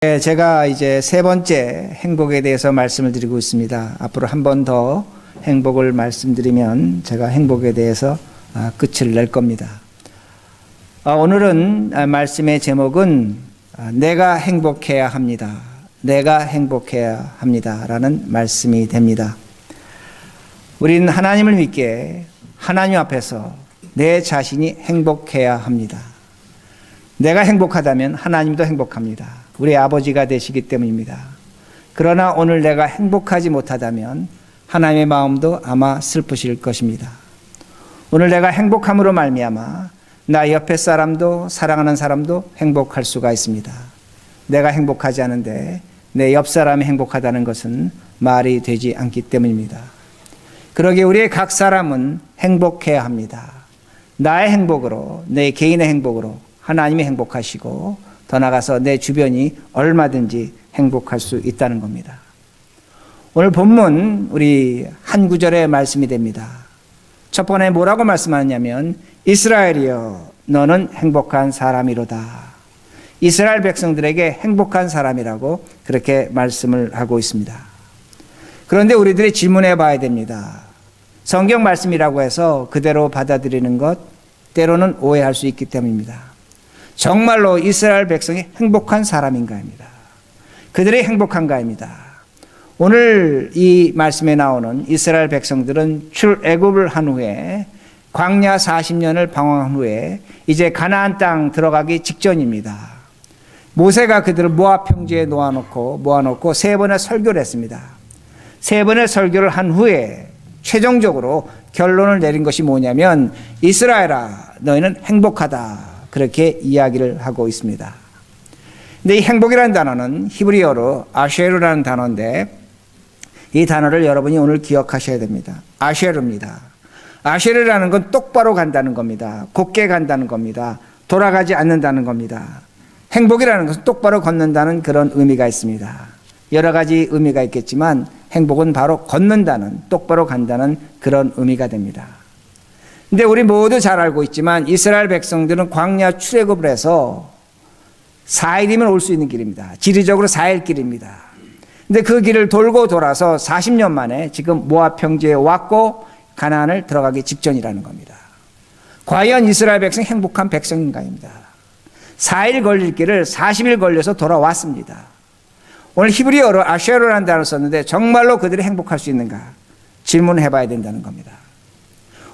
네, 제가 이제 세 번째 행복에 대해서 말씀을 드리고 있습니다. 앞으로 한 번 더 행복을 말씀드리면 제가 행복에 대해서 끝을 낼 겁니다. 오늘은 말씀의 제목은 내가 행복해야 합니다. 내가 행복해야 합니다. 라는 말씀이 됩니다. 우리는 하나님을 믿기에 하나님 앞에서 내 자신이 행복해야 합니다. 내가 행복하다면 하나님도 행복합니다. 우리 아버지가 되시기 때문입니다. 그러나 오늘 내가 행복하지 못하다면 하나님의 마음도 아마 슬프실 것입니다. 오늘 내가 행복함으로 말미암아 나 옆에 사람도 사랑하는 사람도 행복할 수가 있습니다. 내가 행복하지 않은데 내 옆 사람이 행복하다는 것은 말이 되지 않기 때문입니다. 그러기에 우리의 각 사람은 행복해야 합니다. 나의 행복으로, 내 개인의 행복으로 하나님이 행복하시고 더 나아가서 내 주변이 얼마든지 행복할 수 있다는 겁니다. 오늘 본문 우리 한 구절의 말씀이 됩니다. 첫 번에 뭐라고 말씀하느냐면 이스라엘이여 너는 행복한 사람이로다. 이스라엘 백성들에게 행복한 사람이라고 그렇게 말씀을 하고 있습니다. 그런데 우리들이 질문해 봐야 됩니다. 성경 말씀이라고 해서 그대로 받아들이는 것 때로는 오해할 수 있기 때문입니다. 정말로 이스라엘 백성이 행복한 사람인가입니다. 그들이 행복한가입니다. 오늘 이 말씀에 나오는 이스라엘 백성들은 출애굽을 한 후에 광야 40년을 방황한 후에 이제 가나안 땅 들어가기 직전입니다. 모세가 그들을 모압 평지에 모아놓고 세 번의 설교를 했습니다. 세 번의 설교를 한 후에 최종적으로 결론을 내린 것이 뭐냐면 이스라엘아 너희는 행복하다. 그렇게 이야기를 하고 있습니다. 근데 이 행복이라는 단어는 히브리어로 아쉐르라는 단어인데 이 단어를 여러분이 오늘 기억하셔야 됩니다. 아쉐르입니다. 아쉐르라는 건 똑바로 간다는 겁니다. 곧게 간다는 겁니다. 돌아가지 않는다는 겁니다. 행복이라는 것은 똑바로 걷는다는 그런 의미가 있습니다. 여러 가지 의미가 있겠지만 행복은 바로 걷는다는, 똑바로 간다는 그런 의미가 됩니다. 근데 우리 모두 잘 알고 있지만 이스라엘 백성들은 광야 출애굽을 해서 4일이면 올 수 있는 길입니다. 지리적으로 4일 길입니다. 근데 그 길을 돌고 돌아서 40년 만에 지금 모압 평지에 왔고 가나안을 들어가기 직전이라는 겁니다. 과연 이스라엘 백성이 행복한 백성인가입니다. 4일 걸릴 길을 40일 걸려서 돌아왔습니다. 오늘 히브리어로 아쉐르라는 단어를 썼는데 정말로 그들이 행복할 수 있는가 질문을 해봐야 된다는 겁니다.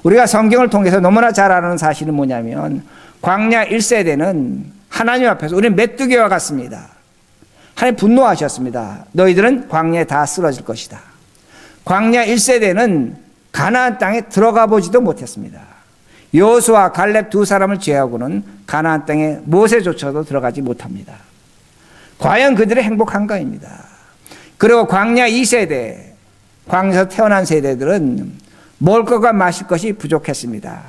우리가 성경을 통해서 너무나 잘 아는 사실은 뭐냐면 광야 1세대는 하나님 앞에서 우리는 메뚜기와 같습니다. 하나님 분노하셨습니다. 너희들은 광야에 다 쓰러질 것이다. 광야 1세대는 가나안 땅에 들어가 보지도 못했습니다. 여호수아 갈렙 두 사람을 제외하고는 가나안 땅에 모세조차도 들어가지 못합니다. 과연 그들의 행복한가입니다. 그리고 광야 2세대, 광야에서 태어난 세대들은 먹을 것과 마실 것이 부족했습니다.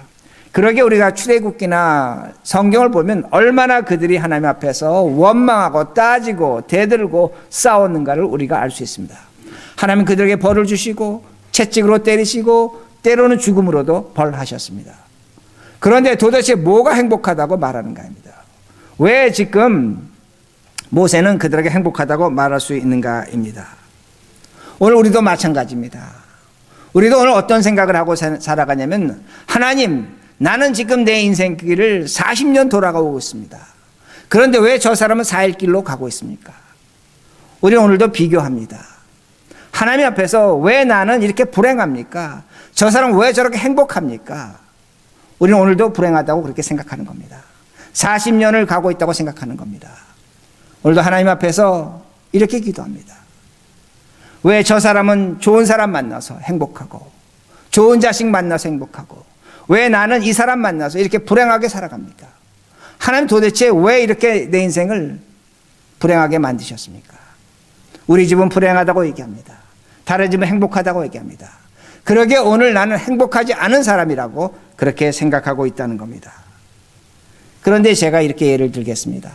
그러기에 우리가 출애굽기나 성경을 보면 얼마나 그들이 하나님 앞에서 원망하고 따지고 대들고 싸웠는가를 우리가 알 수 있습니다. 하나님 그들에게 벌을 주시고 채찍으로 때리시고 때로는 죽음으로도 벌하셨습니다. 그런데 도대체 뭐가 행복하다고 말하는가입니다. 왜 지금 모세는 그들에게 행복하다고 말할 수 있는가입니다. 오늘 우리도 마찬가지입니다. 우리도 오늘 어떤 생각을 하고 살아가냐면 하나님 나는 지금 내 인생길을 40년 돌아가고 있습니다. 그런데 왜 저 사람은 4일 길로 가고 있습니까? 우리는 오늘도 비교합니다. 하나님 앞에서 왜 나는 이렇게 불행합니까? 저 사람은 왜 저렇게 행복합니까? 우리는 오늘도 불행하다고 그렇게 생각하는 겁니다. 40년을 가고 있다고 생각하는 겁니다. 오늘도 하나님 앞에서 이렇게 기도합니다. 왜 저 사람은 좋은 사람 만나서 행복하고 좋은 자식 만나서 행복하고 왜 나는 이 사람 만나서 이렇게 불행하게 살아갑니까? 하나님 도대체 왜 이렇게 내 인생을 불행하게 만드셨습니까? 우리 집은 불행하다고 얘기합니다. 다른 집은 행복하다고 얘기합니다. 그러기에 오늘 나는 행복하지 않은 사람이라고 그렇게 생각하고 있다는 겁니다. 그런데 제가 이렇게 예를 들겠습니다.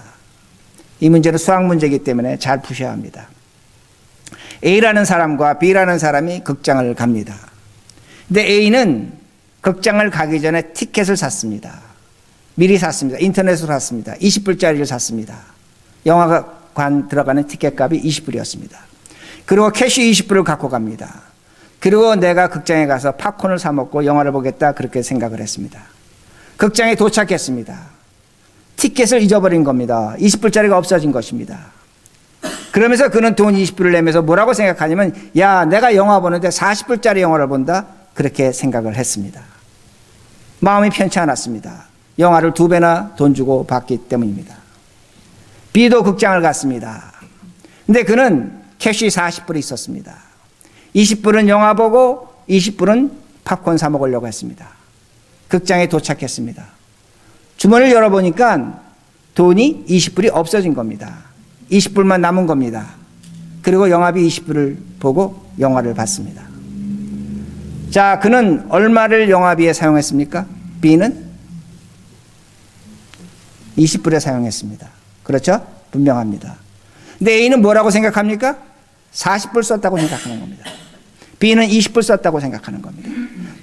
이 문제는 수학 문제이기 때문에 잘 푸셔야 합니다. A라는 사람과 B라는 사람이 극장을 갑니다. 근데 A는 극장을 가기 전에 티켓을 샀습니다. 미리 샀습니다. 인터넷으로 샀습니다. 20불짜리를 샀습니다. 영화가 관 들어가는 티켓값이 20불이었습니다. 그리고 캐시 20불을 갖고 갑니다. 그리고 내가 극장에 가서 팝콘을 사 먹고 영화를 보겠다 그렇게 생각을 했습니다. 극장에 도착했습니다. 티켓을 잊어버린 겁니다. 20불짜리가 없어진 것입니다. 그러면서 그는 돈 20불을 내면서 뭐라고 생각하냐면 야, 내가 영화 보는데 40불짜리 영화를 본다 그렇게 생각을 했습니다. 마음이 편치 않았습니다. 영화를 2배나 돈 주고 봤기 때문입니다. B도 극장을 갔습니다. 근데 그는 캐시 40불이 있었습니다. 20불은 영화 보고 20불은 팝콘 사 먹으려고 했습니다. 극장에 도착했습니다. 주머니를 열어보니까 돈이 20불이 없어진 겁니다. 20불만 남은 겁니다. 그리고 영화비 20불을 보고 영화를 봤습니다. 자, 그는 얼마를 영화비에 사용했습니까? B는 20불에 사용했습니다. 그렇죠? 분명합니다. 근데 A는 뭐라고 생각합니까? 40불 썼다고 생각하는 겁니다. B는 20불 썼다고 생각하는 겁니다.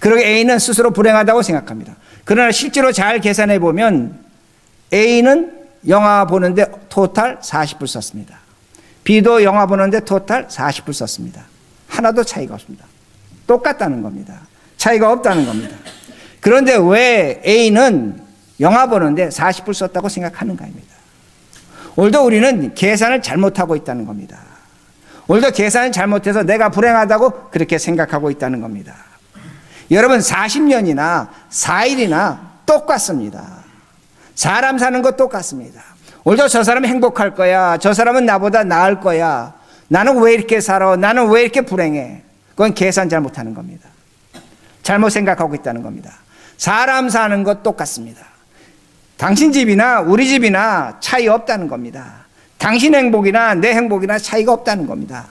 그리고 A는 스스로 불행하다고 생각합니다. 그러나 실제로 잘 계산해 보면 A는 영화 보는데 토탈 40불 썼습니다. B도 영화 보는데 토탈 40불 썼습니다. 하나도 차이가 없습니다. 똑같다는 겁니다. 차이가 없다는 겁니다. 그런데 왜 A는 영화 보는데 40불 썼다고 생각하는가입니다. 오늘도 우리는 계산을 잘못하고 있다는 겁니다. 오늘도 계산을 잘못해서 내가 불행하다고 그렇게 생각하고 있다는 겁니다. 여러분 40년이나 4일이나 똑같습니다. 사람 사는 것 똑같습니다. 오늘도 저 사람은 행복할 거야. 저 사람은 나보다 나을 거야. 나는 왜 이렇게 살아? 나는 왜 이렇게 불행해? 그건 계산 잘못하는 겁니다. 잘못 생각하고 있다는 겁니다. 사람 사는 것 똑같습니다. 당신 집이나 우리 집이나 차이 없다는 겁니다. 당신 행복이나 내 행복이나 차이가 없다는 겁니다.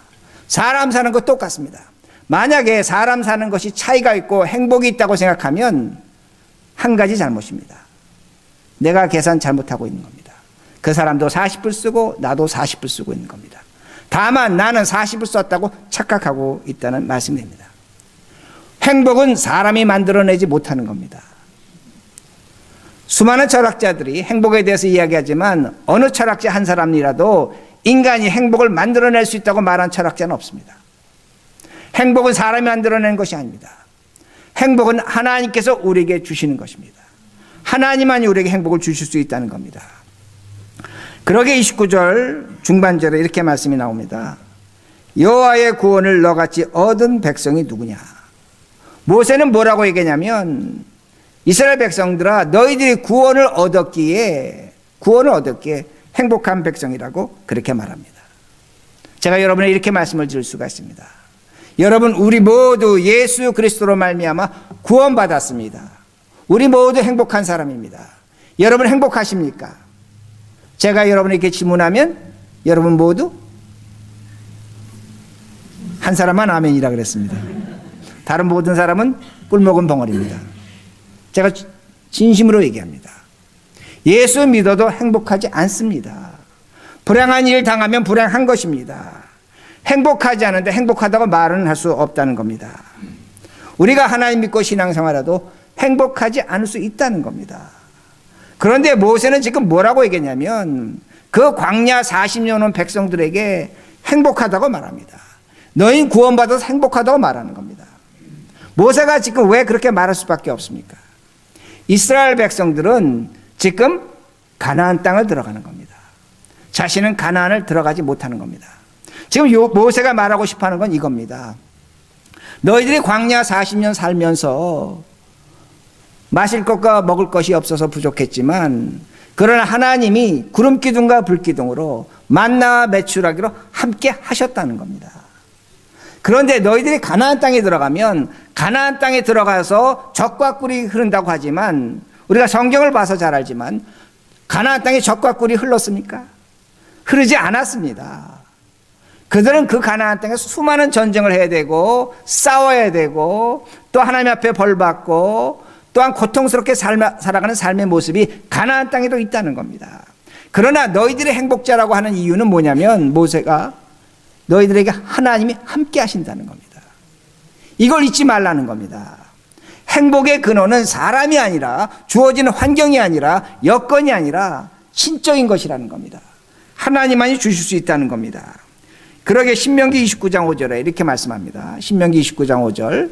사람 사는 것 똑같습니다. 만약에 사람 사는 것이 차이가 있고 행복이 있다고 생각하면 한 가지 잘못입니다. 내가 계산 잘못하고 있는 겁니다. 그 사람도 40불 쓰고 나도 40불 쓰고 있는 겁니다. 다만 나는 40불 썼다고 착각하고 있다는 말씀입니다. 행복은 사람이 만들어내지 못하는 겁니다. 수많은 철학자들이 행복에 대해서 이야기하지만 어느 철학자 한 사람이라도 인간이 행복을 만들어낼 수 있다고 말한 철학자는 없습니다. 행복은 사람이 만들어내는 것이 아닙니다. 행복은 하나님께서 우리에게 주시는 것입니다. 하나님만이 우리에게 행복을 주실 수 있다는 겁니다. 그러게 29절 중반절에 이렇게 말씀이 나옵니다. 여호와의 구원을 너같이 얻은 백성이 누구냐. 모세는 뭐라고 얘기하냐면 이스라엘 백성들아 너희들이 구원을 얻었기에 행복한 백성이라고 그렇게 말합니다. 제가 여러분에게 이렇게 말씀을 드릴 수가 있습니다. 여러분 우리 모두 예수 그리스도로 말미암아 구원받았습니다. 우리 모두 행복한 사람입니다. 여러분 행복하십니까? 제가 여러분에게 질문하면 여러분 모두 한 사람만 아멘이라 그랬습니다. 다른 모든 사람은 꿀먹은 벙어리입니다. 제가 진심으로 얘기합니다. 예수 믿어도 행복하지 않습니다. 불행한 일 당하면 불행한 것입니다. 행복하지 않은데 행복하다고 말은 할 수 없다는 겁니다. 우리가 하나님 믿고 신앙생활해도 행복하지 않을 수 있다는 겁니다. 그런데 모세는 지금 뭐라고 얘기했냐면 그 광야 40년 온 백성들에게 행복하다고 말합니다. 너희는 구원받아서 행복하다고 말하는 겁니다. 모세가 지금 왜 그렇게 말할 수밖에 없습니까? 이스라엘 백성들은 지금 가나안 땅을 들어가는 겁니다. 자신은 가나안을 들어가지 못하는 겁니다. 지금 모세가 말하고 싶어하는 건 이겁니다. 너희들이 광야 40년 살면서 마실 것과 먹을 것이 없어서 부족했지만 그러나 하나님이 구름기둥과 불기둥으로 만나와 메추라기로 함께 하셨다는 겁니다. 그런데 너희들이 가나안 땅에 들어가면 가나안 땅에 들어가서 젖과 꿀이 흐른다고 하지만 우리가 성경을 봐서 잘 알지만 가나안 땅에 젖과 꿀이 흘렀습니까? 흐르지 않았습니다. 그들은 그 가나안 땅에 수많은 전쟁을 해야 되고 싸워야 되고 또 하나님 앞에 벌받고 또한 고통스럽게 살아가는 삶의 모습이 가나안 땅에도 있다는 겁니다. 그러나 너희들의 행복자라고 하는 이유는 뭐냐면 모세가 너희들에게 하나님이 함께 하신다는 겁니다. 이걸 잊지 말라는 겁니다. 행복의 근원은 사람이 아니라 주어지는 환경이 아니라 여건이 아니라 신적인 것이라는 겁니다. 하나님만이 주실 수 있다는 겁니다. 그러게 신명기 29장 5절에 이렇게 말씀합니다. 신명기 29장 5절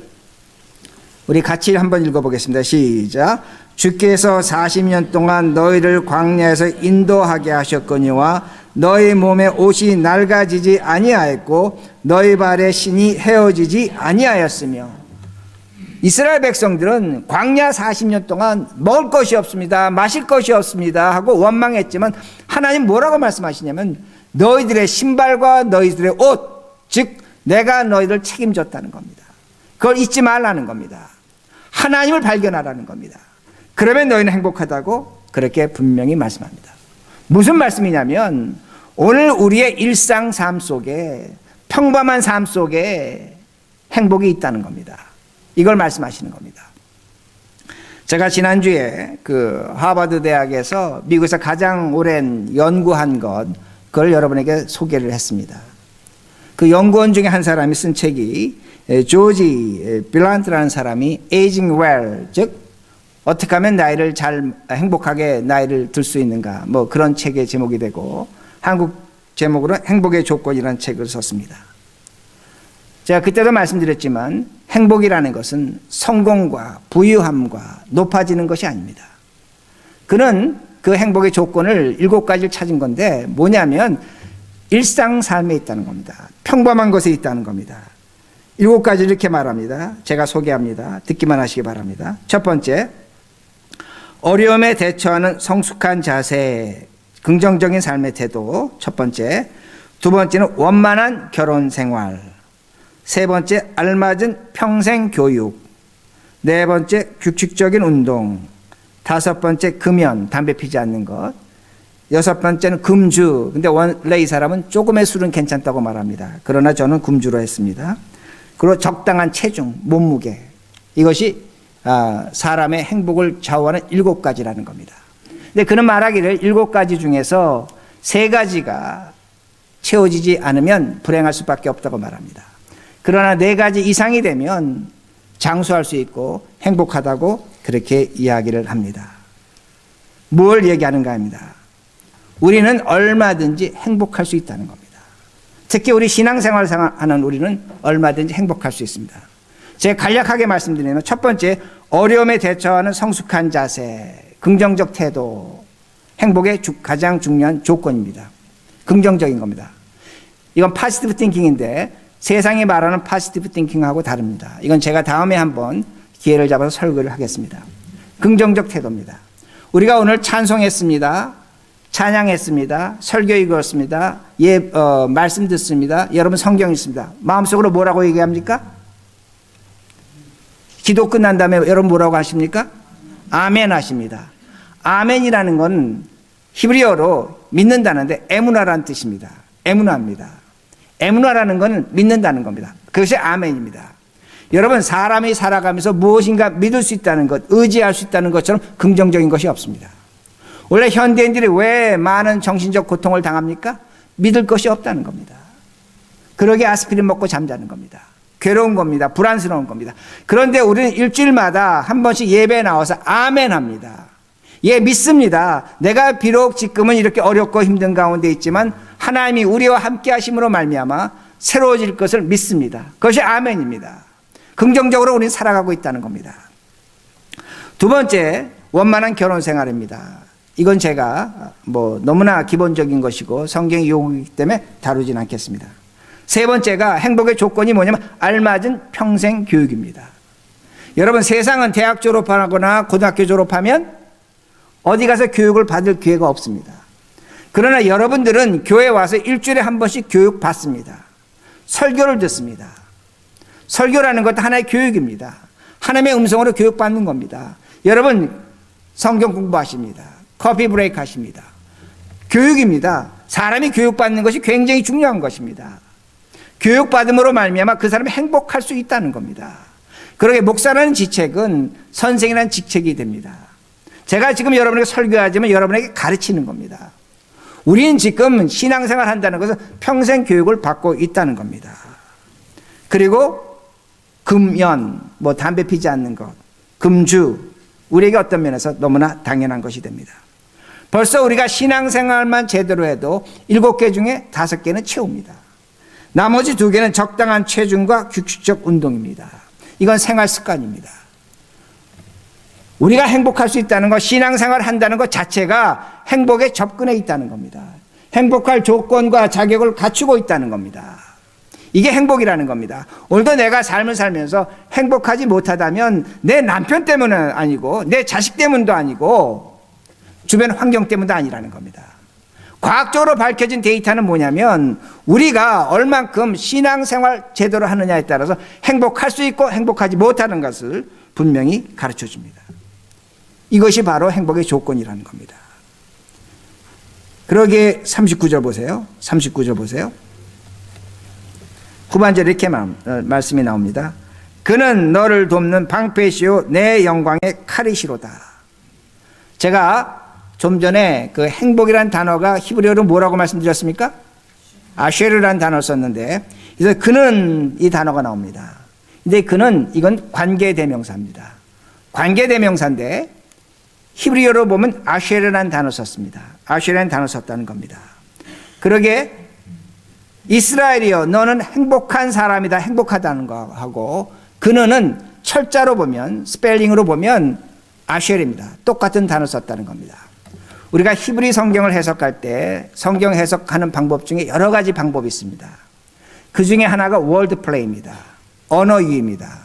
우리 같이 한번 읽어보겠습니다. 시작. 주께서 40년 동안 너희를 광야에서 인도하게 하셨거니와 너희 몸에 옷이 낡아지지 아니하였고 너희 발에 신이 헤어지지 아니하였으며. 이스라엘 백성들은 광야 40년 동안 먹을 것이 없습니다, 마실 것이 없습니다 하고 원망했지만 하나님 뭐라고 말씀하시냐면 너희들의 신발과 너희들의 옷, 즉 내가 너희를 책임졌다는 겁니다. 그걸 잊지 말라는 겁니다. 하나님을 발견하라는 겁니다. 그러면 너희는 행복하다고 그렇게 분명히 말씀합니다. 무슨 말씀이냐면 오늘 우리의 일상 삶 속에, 평범한 삶 속에 행복이 있다는 겁니다. 이걸 말씀하시는 겁니다. 제가 지난주에 그 하버드 대학에서 미국에서 가장 오랜 연구한 것, 그걸 여러분에게 소개를 했습니다. 그 연구원 중에 한 사람이 쓴 책이 조지 빌란트라는 사람이 Aging Well, 즉 어떻게 하면 나이를 잘 행복하게 나이를 들 수 있는가, 뭐 그런 책의 제목이 되고 한국 제목으로 행복의 조건이라는 책을 썼습니다. 제가 그때도 말씀드렸지만 행복이라는 것은 성공과 부유함과 높아지는 것이 아닙니다. 그는 그 행복의 조건을 7가지를 찾은 건데 뭐냐면 일상 삶에 있다는 겁니다. 평범한 것에 있다는 겁니다. 7가지 이렇게 말합니다. 제가 소개합니다. 듣기만 하시기 바랍니다. 첫 번째, 어려움에 대처하는 성숙한 자세, 긍정적인 삶의 태도. 첫 번째. 두 번째는 원만한 결혼 생활. 세 번째, 알맞은 평생 교육. 네 번째, 규칙적인 운동. 다섯 번째, 금연, 담배 피지 않는 것. 여섯 번째는 금주. 근데 원래 이 사람은 조금의 술은 괜찮다고 말합니다. 그러나 저는 금주로 했습니다. 그리고 적당한 체중, 몸무게. 이것이 사람의 행복을 좌우하는 7가지라는 겁니다. 근데 그는 말하기를 7가지 중에서 3가지가 채워지지 않으면 불행할 수밖에 없다고 말합니다. 그러나 4가지 이상이 되면 장수할 수 있고 행복하다고 그렇게 이야기를 합니다. 뭘 얘기하는가 합니다. 우리는 얼마든지 행복할 수 있다는 겁니다. 특히 우리 신앙생활을 하는 우리는 얼마든지 행복할 수 있습니다. 제가 간략하게 말씀드리면 첫 번째, 어려움에 대처하는 성숙한 자세, 긍정적 태도, 행복의 가장 중요한 조건입니다. 긍정적인 겁니다. 이건 파지티브 띵킹인데 세상이 말하는 파지티브 띵킹하고 다릅니다. 이건 제가 다음에 한번 기회를 잡아서 설교를 하겠습니다. 긍정적 태도입니다. 우리가 오늘 찬송했습니다. 찬양했습니다. 설교 읽었습니다. 말씀 듣습니다. 여러분 성경 있습니다. 마음속으로 뭐라고 얘기합니까? 기도 끝난 다음에 여러분 뭐라고 하십니까? 아멘 하십니다. 아멘이라는 건 히브리어로 믿는다는데 에무나라는 뜻입니다. 에무나입니다. 에무나라는 건 믿는다는 겁니다. 그것이 아멘입니다. 여러분 사람이 살아가면서 무엇인가 믿을 수 있다는 것, 의지할 수 있다는 것처럼 긍정적인 것이 없습니다. 원래 현대인들이 왜 많은 정신적 고통을 당합니까? 믿을 것이 없다는 겁니다. 그러게 아스피린 먹고 잠자는 겁니다. 괴로운 겁니다. 불안스러운 겁니다. 그런데 우리는 일주일마다 한 번씩 예배에 나와서 아멘 합니다. 예, 믿습니다. 내가 비록 지금은 이렇게 어렵고 힘든 가운데 있지만 하나님이 우리와 함께 하심으로 말미암아 새로워질 것을 믿습니다. 그것이 아멘입니다. 긍정적으로 우리는 살아가고 있다는 겁니다. 두 번째, 원만한 결혼 생활입니다. 이건 제가 너무나 기본적인 것이고 성경의 요구이기 때문에 다루진 않겠습니다. 세 번째가 행복의 조건이 뭐냐면 알맞은 평생 교육입니다. 여러분 세상은 대학 졸업하거나 고등학교 졸업하면 어디 가서 교육을 받을 기회가 없습니다. 그러나 여러분들은 교회에 와서 일주일에 한 번씩 교육 받습니다. 설교를 듣습니다. 설교라는 것도 하나의 교육입니다. 하나님의 음성으로 교육받는 겁니다. 여러분 성경 공부하십니다. 커피 브레이크 하십니다. 교육입니다. 사람이 교육받는 것이 굉장히 중요한 것입니다. 교육받음으로 말미암아 그 사람이 행복할 수 있다는 겁니다. 그러게 목사라는 직책은 선생이라는 직책이 됩니다. 제가 지금 여러분에게 설교하지만 여러분에게 가르치는 겁니다. 우리는 지금 신앙생활 한다는 것은 평생 교육을 받고 있다는 겁니다. 그리고 금연, 담배 피지 않는 것, 금주, 우리에게 어떤 면에서 너무나 당연한 것이 됩니다. 벌써 우리가 신앙생활만 제대로 해도 7개 중에 5개는 채웁니다. 나머지 2개는 적당한 체중과 규칙적 운동입니다. 이건 생활 습관입니다. 우리가 행복할 수 있다는 것, 신앙생활을 한다는 것 자체가 행복에 접근해 있다는 겁니다. 행복할 조건과 자격을 갖추고 있다는 겁니다. 이게 행복이라는 겁니다. 오늘도 내가 삶을 살면서 행복하지 못하다면 내 남편 때문은 아니고 내 자식 때문도 아니고 주변 환경 때문도 아니라는 겁니다. 과학적으로 밝혀진 데이터는 뭐냐면 우리가 얼만큼 신앙생활 제대로 하느냐에 따라서 행복할 수 있고 행복하지 못하는 것을 분명히 가르쳐 줍니다. 이것이 바로 행복의 조건이라는 겁니다. 그러기에 39절 보세요. 39절 보세요. 후반절에 이렇게 말씀이 나옵니다. 그는 너를 돕는 방패시요 내 영광의 칼이시로다. 제가 좀 전에 그 행복이란 단어가 히브리어로 뭐라고 말씀드렸습니까? 아쉐르라는 단어를 썼는데, 그래서 그는 이 단어가 나옵니다. 근데 그는 이건 관계대명사입니다. 관계대명사인데 히브리어로 보면 아쉐르라는 단어를 썼습니다. 아쉐르라는 단어를 썼다는 겁니다. 그러게 이스라엘이여 너는 행복한 사람이다, 행복하다는 거하고 그는 철자로 보면, 스펠링으로 보면 아쉐르입니다. 똑같은 단어를 썼다는 겁니다. 우리가 히브리 성경을 해석할 때 성경 해석하는 방법 중에 여러 가지 방법이 있습니다. 그 중에 하나가 월드플레이입니다. 언어유희입니다.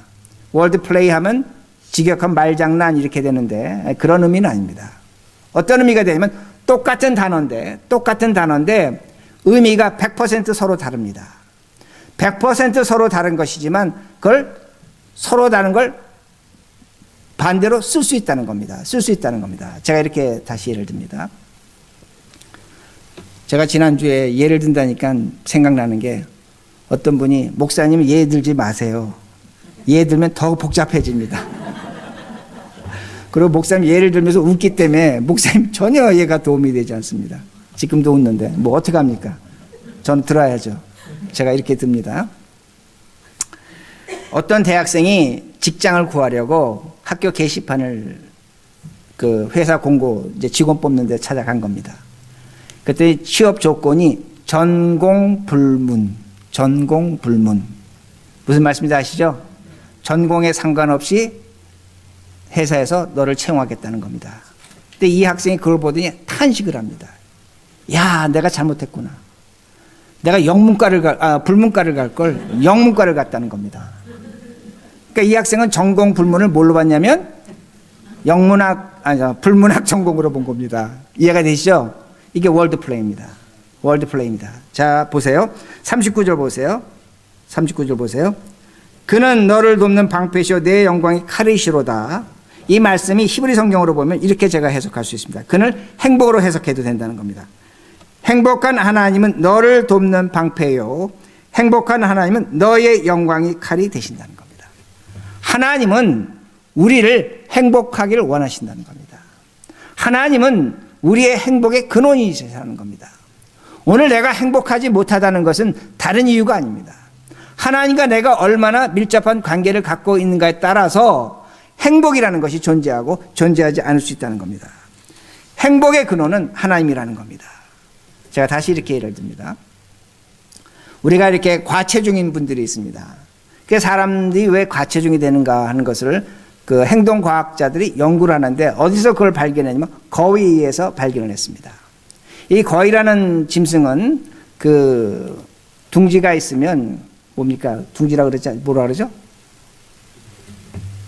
월드플레이 하면 직역한 말장난 이렇게 되는데 그런 의미는 아닙니다. 어떤 의미가 되냐면 똑같은 단어인데 의미가 100% 서로 다릅니다. 100% 서로 다른 것이지만 그걸 서로 다른 걸 반대로 쓸 수 있다는 겁니다. 쓸 수 있다는 겁니다. 제가 이렇게 다시 예를 듭니다. 제가 지난주에 예를 든다니까 생각나는 게 어떤 분이 목사님 예 들지 마세요. 예 들면 더 복잡해집니다. 그리고 목사님 예를 들면서 웃기 때문에 목사님 전혀 예가 도움이 되지 않습니다. 지금도 웃는데 뭐 어떻게 합니까? 저는 들어야죠. 제가 이렇게 듭니다. 어떤 대학생이 직장을 구하려고 학교 게시판을 그 회사 공고 이제 직원 뽑는 데 찾아간 겁니다. 그때 취업 조건이 전공 불문. 무슨 말씀인지 아시죠? 전공에 상관없이 회사에서 너를 채용하겠다는 겁니다. 근데 이 학생이 그걸 보더니 탄식을 합니다. 야, 내가 잘못했구나. 내가 불문과를 갈 걸 영문과를 갔다는 겁니다. 그러니까 이 학생은 전공 불문을 뭘로 봤냐면 불문학 전공으로 본 겁니다. 이해가 되시죠? 이게 월드플레이입니다. 자, 보세요. 39절 보세요. 39절 보세요. 그는 너를 돕는 방패시오 내 영광이 칼이시로다. 이 말씀이 히브리 성경으로 보면 이렇게 제가 해석할 수 있습니다. 그는 행복으로 해석해도 된다는 겁니다. 행복한 하나님은 너를 돕는 방패요. 행복한 하나님은 너의 영광이 칼이 되신다는 겁니다. 하나님은 우리를 행복하기를 원하신다는 겁니다. 하나님은 우리의 행복의 근원이시라는 겁니다. 오늘 내가 행복하지 못하다는 것은 다른 이유가 아닙니다. 하나님과 내가 얼마나 밀접한 관계를 갖고 있는가에 따라서 행복이라는 것이 존재하고 존재하지 않을 수 있다는 겁니다. 행복의 근원은 하나님이라는 겁니다. 제가 다시 이렇게 예를 듭니다. 우리가 이렇게 과체중인 분들이 있습니다. 그 사람들이 왜 과체중이 되는가 하는 것을 그 행동과학자들이 연구를 하는데 어디서 그걸 발견했냐면 거위에서 발견을 했습니다. 이 거위라는 짐승은 그 둥지가 있으면 뭡니까? 둥지라 그러죠? 뭐라 그러죠?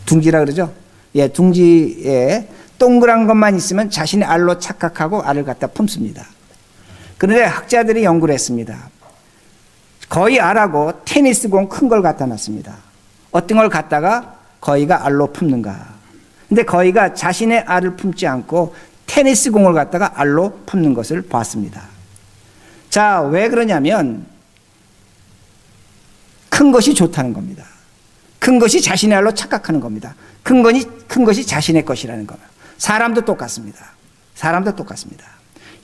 둥지라 그러죠? 예, 둥지에 동그란 것만 있으면 자신의 알로 착각하고 알을 갖다 품습니다. 그런데 학자들이 연구를 했습니다. 거의 알하고 테니스공 큰 걸 갖다 놨습니다. 어떤 걸 갖다가 거위가 알로 품는가. 근데 거위가 자신의 알을 품지 않고 테니스공을 갖다가 알로 품는 것을 봤습니다. 자, 왜 그러냐면 큰 것이 좋다는 겁니다. 큰 것이 자신의 알로 착각하는 겁니다. 큰 것이 자신의 것이라는 겁니다. 사람도 똑같습니다.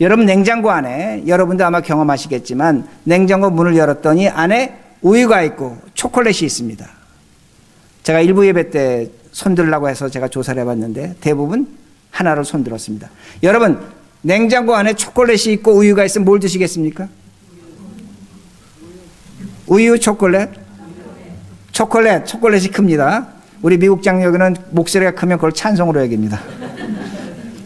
여러분 냉장고 안에 여러분도 아마 경험하시겠지만 냉장고 문을 열었더니 안에 우유가 있고 초콜릿이 있습니다. 제가 일부 예배 때 손들라고 해서 제가 조사를 해봤는데 대부분 하나로 손들었습니다. 여러분 냉장고 안에 초콜릿이 있고 우유가 있으면 뭘 드시겠습니까? 우유, 초콜릿? 초콜릿이 큽니다. 우리 미국 장로교는 목소리가 크면 그걸 찬송으로 여깁니다.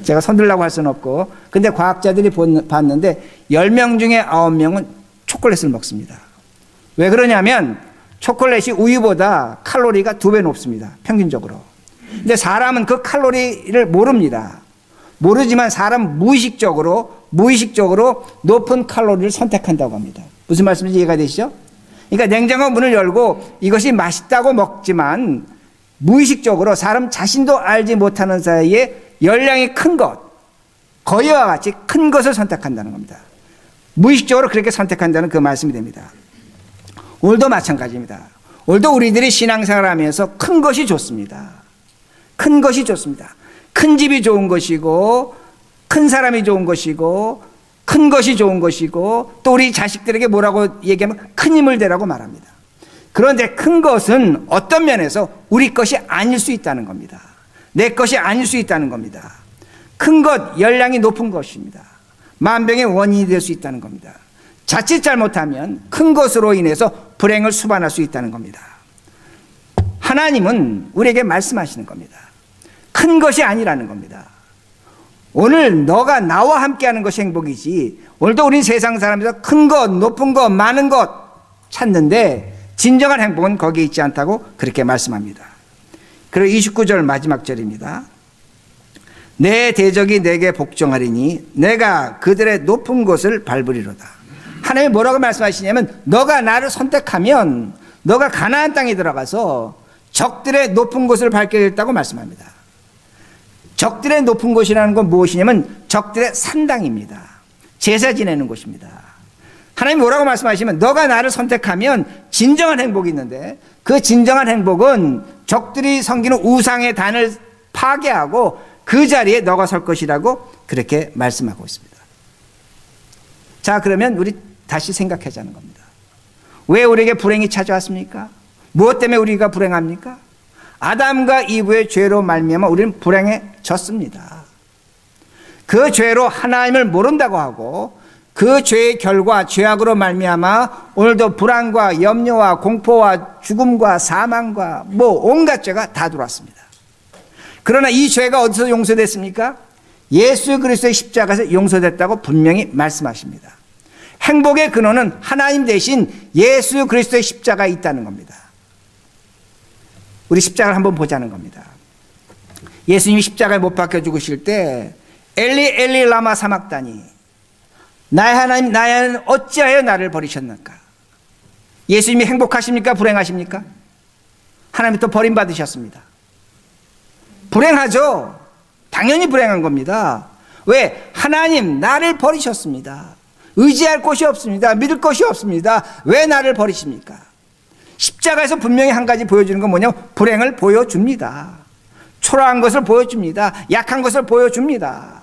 제가 손들라고 할 수는 없고. 근데 과학자들이 봤는데 10명 중에 9명은 초콜릿을 먹습니다. 왜 그러냐면 초콜릿이 우유보다 칼로리가 2배 높습니다. 평균적으로. 근데 사람은 그 칼로리를 모릅니다. 모르지만 사람 무의식적으로 높은 칼로리를 선택한다고 합니다. 무슨 말씀인지 이해가 되시죠? 그러니까 냉장고 문을 열고 이것이 맛있다고 먹지만 무의식적으로 사람 자신도 알지 못하는 사이에 열량이 큰 것, 거위와 같이 큰 것을 선택한다는 겁니다. 무의식적으로 그렇게 선택한다는 그 말씀이 됩니다. 오늘도 마찬가지입니다. 오늘도 우리들이 신앙생활을 하면서 큰 것이 좋습니다. 큰 것이 좋습니다. 큰 집이 좋은 것이고, 큰 사람이 좋은 것이고, 큰 것이 좋은 것이고, 또 우리 자식들에게 뭐라고 얘기하면 큰 힘을 대라고 말합니다. 그런데 큰 것은 어떤 면에서 우리 것이 아닐 수 있다는 겁니다. 내 것이 아닐 수 있다는 겁니다. 큰 것, 열량이 높은 것입니다. 만병의 원인이 될 수 있다는 겁니다. 자칫 잘못하면 큰 것으로 인해서 불행을 수반할 수 있다는 겁니다. 하나님은 우리에게 말씀하시는 겁니다. 큰 것이 아니라는 겁니다. 오늘 너가 나와 함께하는 것이 행복이지, 오늘도 우리 세상 사람에서 큰 것, 높은 것, 많은 것 찾는데 진정한 행복은 거기에 있지 않다고 그렇게 말씀합니다. 그리고 29절 마지막 절입니다. 내 대적이 내게 복종하리니 내가 그들의 높은 곳을 밟으리로다. 하나님이 뭐라고 말씀하시냐면 너가 나를 선택하면 너가 가나안 땅에 들어가서 적들의 높은 곳을 밟게 됐다고 말씀합니다. 적들의 높은 곳이라는 건 무엇이냐면 적들의 산당입니다. 제사 지내는 곳입니다. 하나님 뭐라고 말씀하시면 너가 나를 선택하면 진정한 행복이 있는데 그 진정한 행복은 적들이 섬기는 우상의 단을 파괴하고 그 자리에 너가 설 것이라고 그렇게 말씀하고 있습니다. 자, 그러면 우리 다시 생각하자는 겁니다. 왜 우리에게 불행이 찾아왔습니까? 무엇 때문에 우리가 불행합니까? 아담과 이브의 죄로 말미암아 우리는 불행해졌습니다. 그 죄로 하나님을 모른다고 하고 그 죄의 결과 죄악으로 말미암아 오늘도 불안과 염려와 공포와 죽음과 사망과 온갖 죄가 다 들어왔습니다. 그러나 이 죄가 어디서 용서됐습니까? 예수 그리스도의 십자가에서 용서됐다고 분명히 말씀하십니다. 행복의 근원은 하나님 대신 예수 그리스도의 십자가에 있다는 겁니다. 우리 십자가를 한번 보자는 겁니다. 예수님이 십자가에 못 박혀 죽으실 때 엘리 엘리 라마 사막다니 나의 하나님 나의 하나님 어찌하여 나를 버리셨는가? 예수님이 행복하십니까? 불행하십니까? 하나님이 또 버림받으셨습니다. 불행하죠. 당연히 불행한 겁니다. 왜? 하나님 나를 버리셨습니다. 의지할 곳이 없습니다. 믿을 것이 없습니다. 왜 나를 버리십니까? 십자가에서 분명히 한 가지 보여주는 건 뭐냐면 불행을 보여줍니다. 초라한 것을 보여줍니다. 약한 것을 보여줍니다.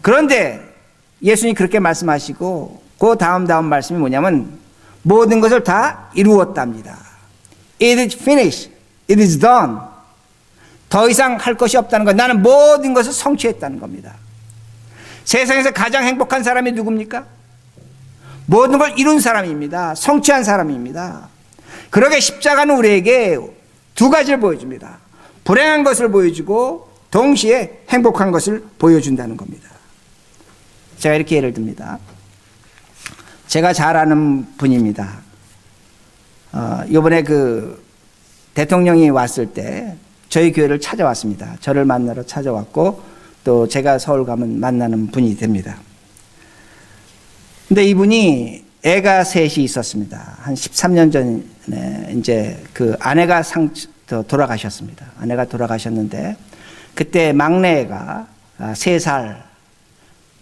그런데 예수님이 그렇게 말씀하시고 그 다음 말씀이 뭐냐면 모든 것을 다 이루었답니다. It is finished. It is done. 더 이상 할 것이 없다는 것. 나는 모든 것을 성취했다는 겁니다. 세상에서 가장 행복한 사람이 누굽니까? 모든 걸 이룬 사람입니다. 성취한 사람입니다. 그러게 십자가는 우리에게 두 가지를 보여줍니다. 불행한 것을 보여주고 동시에 행복한 것을 보여준다는 겁니다. 제가 이렇게 예를 듭니다. 제가 잘 아는 분입니다. 이번에 그 대통령이 왔을 때 저희 교회를 찾아왔습니다. 저를 만나러 찾아왔고 또 제가 서울 가면 만나는 분이 됩니다. 근데 이분이 애가 셋이 있었습니다. 한 13년 전에 이제 그 아내가 돌아가셨습니다. 아내가 돌아가셨는데 그때 막내가 3살,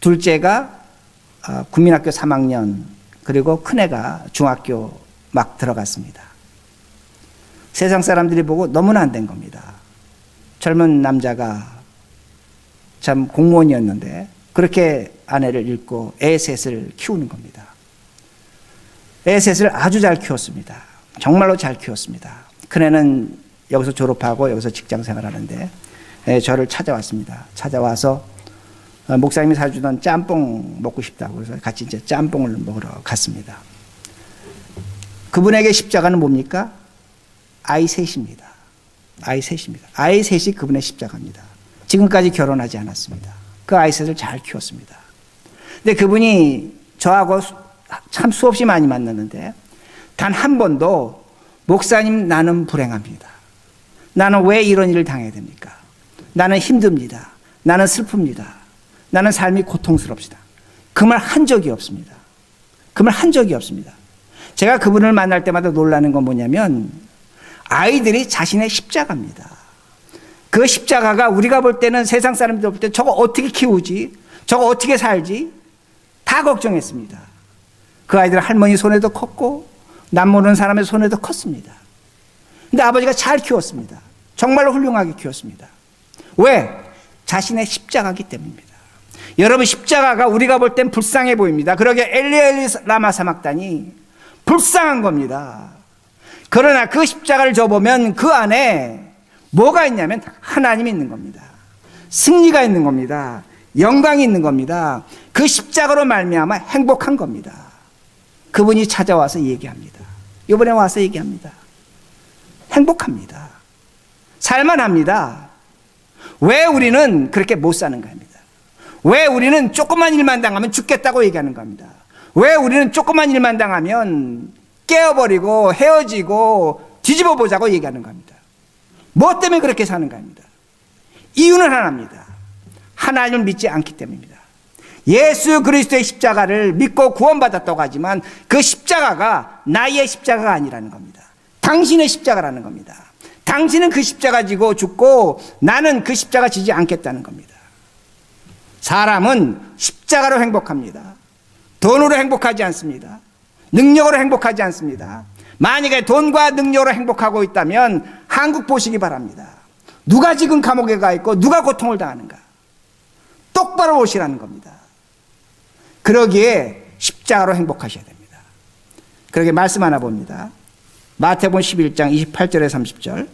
둘째가 국민학교 3학년, 그리고 큰애가 중학교 막 들어갔습니다. 세상 사람들이 보고 너무나 안 된 겁니다. 젊은 남자가 참 공무원이었는데 그렇게 아내를 잃고 애 셋을 키우는 겁니다. 애 셋을 아주 잘 키웠습니다. 정말로 잘 키웠습니다. 큰애는 여기서 졸업하고 여기서 직장 생활하는데 저를 찾아왔습니다. 찾아와서 목사님이 사주던 짬뽕 먹고 싶다고 해서 같이 이제 짬뽕을 먹으러 갔습니다. 그분에게 십자가는 뭡니까? 아이 셋입니다. 아이 셋입니다. 아이 셋이 그분의 십자가입니다. 지금까지 결혼하지 않았습니다. 그 아이 셋을 잘 키웠습니다. 근데 그분이 저하고 참 수없이 많이 만났는데 단 한 번도 목사님 나는 불행합니다. 나는 왜 이런 일을 당해야 됩니까? 나는 힘듭니다. 나는 슬픕니다. 나는 삶이 고통스럽습니다. 그 말 한 적이 없습니다. 그 말 한 적이 없습니다. 제가 그분을 만날 때마다 놀라는 건 뭐냐면 아이들이 자신의 십자가입니다. 그 십자가가 우리가 볼 때는 세상 사람들 볼 때 저거 어떻게 키우지? 저거 어떻게 살지? 다 걱정했습니다. 그 아이들 할머니 손에도 컸고 남 모르는 사람의 손에도 컸습니다. 근데 아버지가 잘 키웠습니다. 정말로 훌륭하게 키웠습니다. 왜? 자신의 십자가이기 때문입니다. 여러분 십자가가 우리가 볼 땐 불쌍해 보입니다. 그러게 엘리 엘리 라마 사막단이 불쌍한 겁니다. 그러나 그 십자가를 져보면 그 안에 뭐가 있냐면 하나님이 있는 겁니다. 승리가 있는 겁니다. 영광이 있는 겁니다. 그 십자가로 말미암아 행복한 겁니다. 그분이 찾아와서 얘기합니다. 이번에 와서 얘기합니다. 행복합니다. 살만합니다. 왜 우리는 그렇게 못 사는가 합니다. 왜 우리는 조그만 일만 당하면 죽겠다고 얘기하는 겁니다. 왜 우리는 조그만 일만 당하면 깨어버리고 헤어지고 뒤집어 보자고 얘기하는 겁니다. 뭐 때문에 그렇게 사는가 합니다. 이유는 하나입니다. 하나님을 믿지 않기 때문입니다. 예수 그리스도의 십자가를 믿고 구원받았다고 하지만 그 십자가가 나의 십자가가 아니라는 겁니다. 당신의 십자가라는 겁니다. 당신은 그 십자가 지고 죽고 나는 그 십자가 지지 않겠다는 겁니다. 사람은 십자가로 행복합니다. 돈으로 행복하지 않습니다. 능력으로 행복하지 않습니다. 만약에 돈과 능력으로 행복하고 있다면 한국 보시기 바랍니다. 누가 지금 감옥에 가 있고 누가 고통을 당하는가? 똑바로 보시라는 겁니다. 그러기에 십자가로 행복하셔야 됩니다. 그러기에 말씀 하나 봅니다. 마태복음 11장 28절에 30절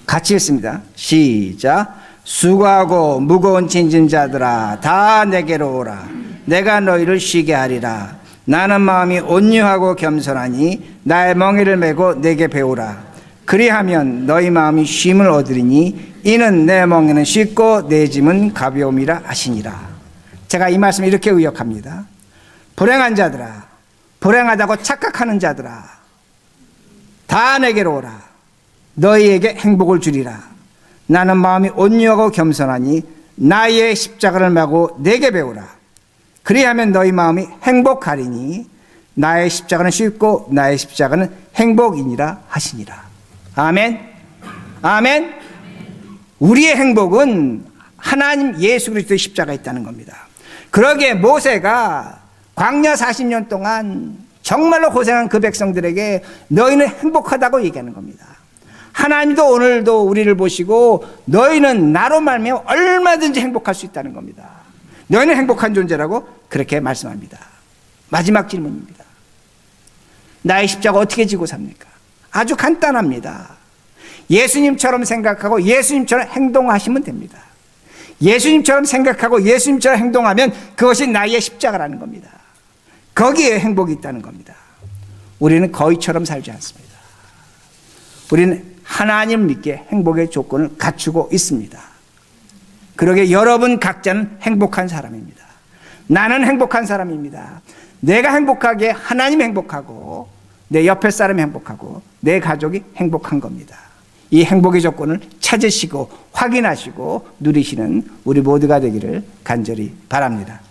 같이 읽습니다. 시작. 수고하고 무거운 짐진 자들아 다 내게로 오라. 내가 너희를 쉬게 하리라. 나는 마음이 온유하고 겸손하니 나의 멍에를 메고 내게 배우라. 그리하면 너희 마음이 쉼을 얻으리니 이는 내 멍에는 쉽고 내 짐은 가벼움이라 하시니라. 제가 이 말씀을 이렇게 의역합니다. 불행한 자들아, 불행하다고 착각하는 자들아, 다 내게로 오라. 너희에게 행복을 주리라. 나는 마음이 온유하고 겸손하니 나의 십자가를 메고 내게 배우라. 그리하면 너희 마음이 행복하리니 나의 십자가는 쉽고 나의 십자가는 행복이니라 하시니라. 아멘. 아멘. 우리의 행복은 하나님 예수 그리스도의 십자가에 있다는 겁니다. 그러기에 모세가 광야 40년 동안 정말로 고생한 그 백성들에게 너희는 행복하다고 얘기하는 겁니다. 하나님도 오늘도 우리를 보시고 너희는 나로 말미암아 얼마든지 행복할 수 있다는 겁니다. 너희는 행복한 존재라고 그렇게 말씀합니다. 마지막 질문입니다. 나의 십자가 어떻게 지고 삽니까? 아주 간단합니다. 예수님처럼 생각하고 예수님처럼 행동하시면 됩니다. 예수님처럼 생각하고 예수님처럼 행동하면 그것이 나의 십자가라는 겁니다. 거기에 행복이 있다는 겁니다. 우리는 거의처럼 살지 않습니다. 우리는 하나님을 믿게 행복의 조건을 갖추고 있습니다. 그러게 여러분 각자는 행복한 사람입니다. 나는 행복한 사람입니다. 내가 행복하게 하나님 행복하고 내 옆에 사람이 행복하고 내 가족이 행복한 겁니다. 이 행복의 조건을 찾으시고 확인하시고 누리시는 우리 모두가 되기를 간절히 바랍니다.